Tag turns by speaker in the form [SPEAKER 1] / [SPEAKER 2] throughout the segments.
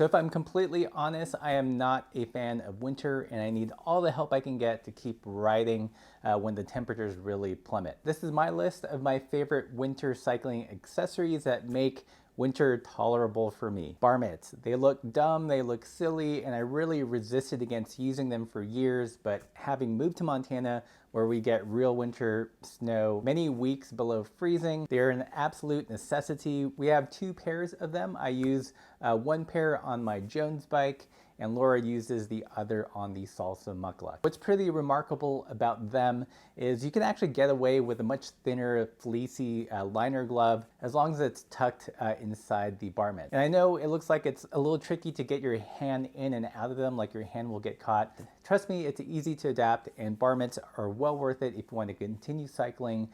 [SPEAKER 1] So if I'm completely honest, I am not a fan of winter and I need all the help I can get to keep riding when the temperatures really plummet. This is my list of my favorite winter cycling accessories that make winter tolerable for me. Bar mitts. They look dumb, they look silly, and I really resisted against using them for years, but having moved to Montana where we get real winter snow many weeks below freezing, they're an absolute necessity. We have 2 pairs of them. I use one pair on my Jones bike and Laura uses the other on the Salsa Mukluk. What's pretty remarkable about them is you can actually get away with a much thinner, fleecy liner glove as long as it's tucked inside the bar mitt. And I know it looks like it's a little tricky to get your hand in and out of them, like your hand will get caught. Trust me, it's easy to adapt, and bar mitts are well worth it if you want to continue cycling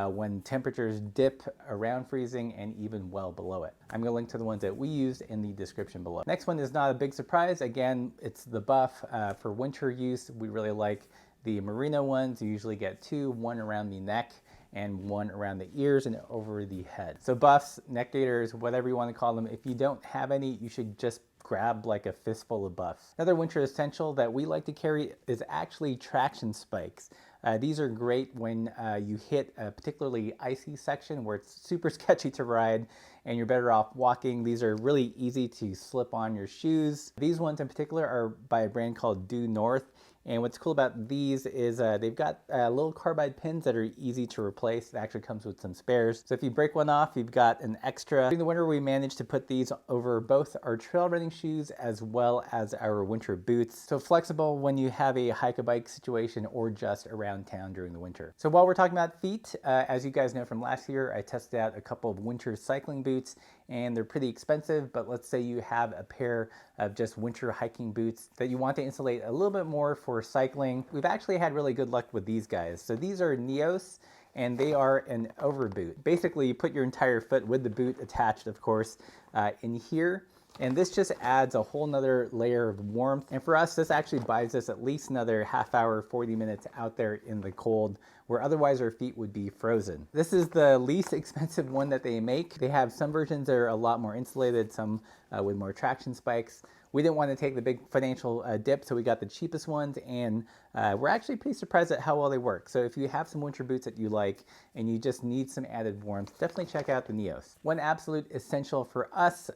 [SPEAKER 1] when temperatures dip around freezing and even well below it. I'm going to link to the ones that we used in the description below. Next one is not a big surprise. Again, it's the Buff for winter use. We really like the merino ones. You usually get 2, one around the neck and one around the ears and over the head. So Buffs, neck gaiters, whatever you want to call them, if you don't have any, you should just grab like a fistful of Buffs. Another winter essential that we like to carry is actually traction spikes. These are great when you hit a particularly icy section where it's super sketchy to ride and you're better off walking. These are really easy to slip on your shoes. These ones in particular are by a brand called Due North. And what's cool about these is they've got little carbide pins that are easy to replace. It actually comes with some spares. So if you break one off, you've got an extra. During the winter, we managed to put these over both our trail running shoes as well as our winter boots. So flexible when you have a hike-a-bike situation or just around town during the winter. So while we're talking about feet, as you guys know from last year, I tested out a couple of winter cycling boots and they're pretty expensive, but let's say you have a pair of just winter hiking boots that you want to insulate a little bit more for cycling. We've actually had really good luck with these guys. So these are Neos and they are an overboot. Basically, you put your entire foot with the boot attached, of course, in here. And this just adds a whole nother layer of warmth. And for us, this actually buys us at least another half hour, 40 minutes out there in the cold, where otherwise our feet would be frozen. This is the least expensive one that they make. They have some versions that are a lot more insulated, some with more traction spikes. We didn't want to take the big financial dip, so we got the cheapest ones, and we're actually pretty surprised at how well they work. So if you have some winter boots that you like and you just need some added warmth, definitely check out the Neos. One absolute essential for us,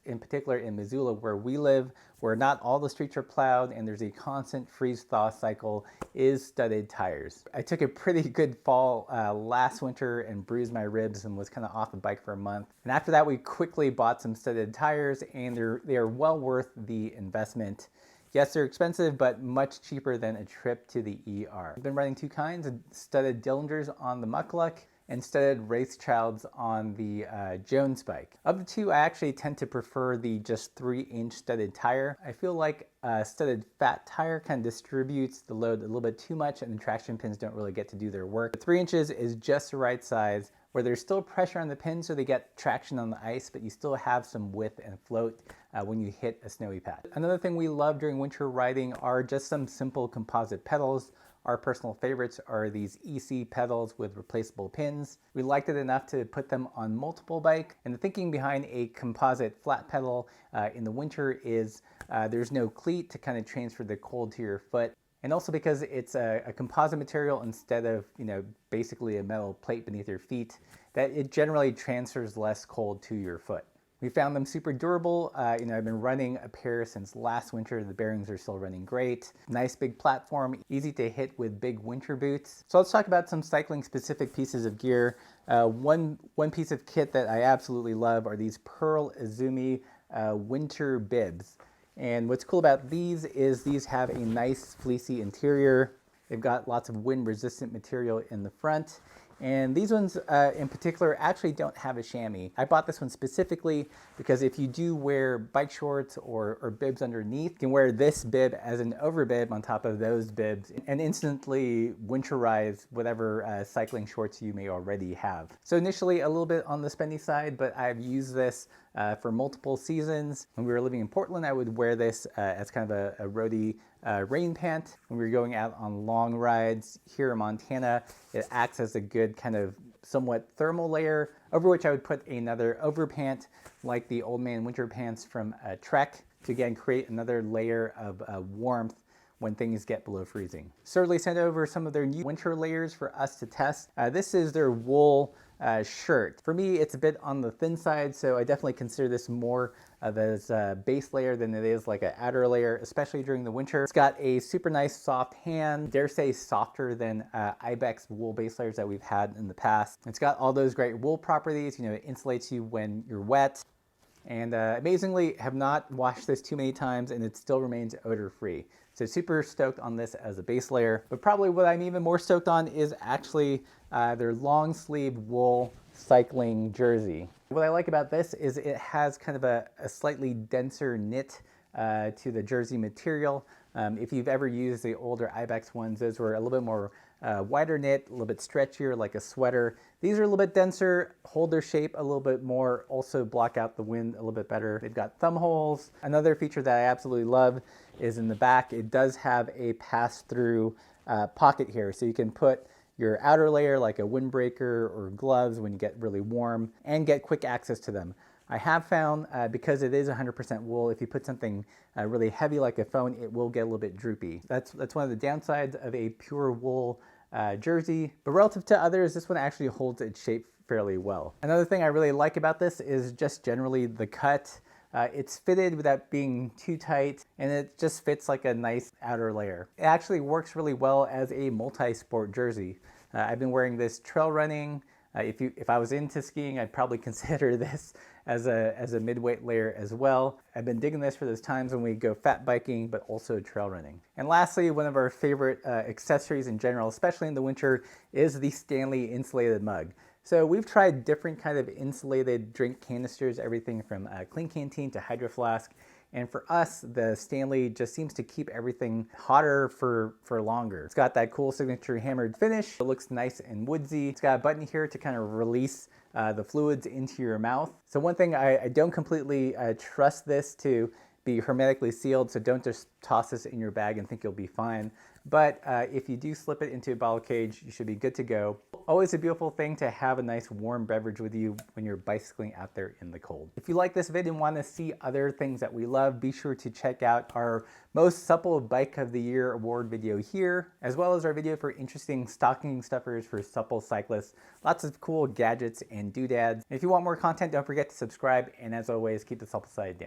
[SPEAKER 1] in particular in Missoula where we live, where not all the streets are plowed and there's a constant freeze-thaw cycle, is studded tires. I took a pretty good fall last winter and bruised my ribs and was kind of off the bike for a month. And after that, we quickly bought some studded tires, and they are well worth the investment. Yes, they're expensive, but much cheaper than a trip to the ER. I've been running 2 kinds of studded Dillingers on the Mukluk and studded Wraithchilds on the Jones bike. Of the 2, I actually tend to prefer the just 3-inch studded tire. I feel like a studded fat tire kind of distributes the load a little bit too much and the traction pins don't really get to do their work. 3 inches is just the right size, where there's still pressure on the pins so they get traction on the ice, but you still have some width and float when you hit a snowy patch. Another thing we love during winter riding are just some simple composite pedals. Our personal favorites are these EC pedals with replaceable pins. We liked it enough to put them on multiple bikes. And the thinking behind a composite flat pedal in the winter is there's no cleat to kind of transfer the cold to your foot. And also because it's a composite material instead of, basically a metal plate beneath your feet, that it generally transfers less cold to your foot. We found them super durable. I've been running a pair since last winter. The bearings are still running great. Nice big platform, easy to hit with big winter boots. So let's talk about some cycling specific pieces of gear. One piece of kit that I absolutely love are these Pearl Izumi winter bibs. And what's cool about these is these have a nice fleecy interior. They've got lots of wind resistant material in the front. And these ones in particular actually don't have a chamois. I bought this one specifically because if you do wear bike shorts or bibs underneath, you can wear this bib as an overbib on top of those bibs and instantly winterize whatever cycling shorts you may already have. So initially a little bit on the spendy side, but I've used this for multiple seasons. When we were living in Portland, I would wear this as kind of a roadie rain pant. When we were going out on long rides here in Montana, it acts as a good kind of somewhat thermal layer over which I would put another overpant like the Old Man winter pants from Trek. to again create another layer of warmth when things get below freezing. Certainly sent over some of their new winter layers for us to test. This is their wool shirt. For me, it's a bit on the thin side, so I definitely consider this more of as a base layer than it is like an outer layer, especially during the winter. It's got a super nice soft hand, dare say softer than Ibex wool base layers that we've had in the past. It's got all those great wool properties, you know, it insulates you when you're wet. And amazingly, have not washed this too many times and it still remains odor free. So super stoked on this as a base layer. But probably what I'm even more stoked on is actually their long sleeve wool cycling jersey. What I like about this is it has kind of a slightly denser knit to the jersey material. If you've ever used the older Ibex ones, those were a little bit more wider knit, a little bit stretchier like a sweater. These are a little bit denser, hold their shape a little bit more, also block out the wind a little bit better. They've got thumb holes. Another feature that I absolutely love is in the back, it does have a pass-through pocket here. So you can put your outer layer like a windbreaker or gloves when you get really warm and get quick access to them. I have found, because it is 100% wool, if you put something really heavy like a phone, it will get a little bit droopy. That's one of the downsides of a pure wool jersey. But relative to others, this one actually holds its shape fairly well. Another thing I really like about this is just generally the cut. It's fitted without being too tight, and it just fits like a nice outer layer. It actually works really well as a multi-sport jersey. I've been wearing this trail running. If I was into skiing, I'd probably consider this as a mid-weight layer as well. I've been digging this for those times when we go fat biking, but also trail running. And lastly, one of our favorite accessories in general, especially in the winter, is the Stanley insulated mug. So we've tried different kind of insulated drink canisters, everything from Clean Canteen to Hydro Flask. And for us, the Stanley just seems to keep everything hotter for longer. It's got that cool signature hammered finish. It looks nice and woodsy. It's got a button here to kind of release the fluids into your mouth. So one thing, I don't completely trust this to be hermetically sealed, so don't just toss this in your bag and think you'll be fine. But if you do slip it into a bottle cage, you should be good to go. Always a beautiful thing to have a nice warm beverage with you when you're bicycling out there in the cold. If you like this video and want to see other things that we love, be sure to check out our Most Supple Bike of the Year award video here, as well as our video for interesting stocking stuffers for supple cyclists. Lots of cool gadgets and doodads. If you want more content, don't forget to subscribe, and as always, keep the supple side down.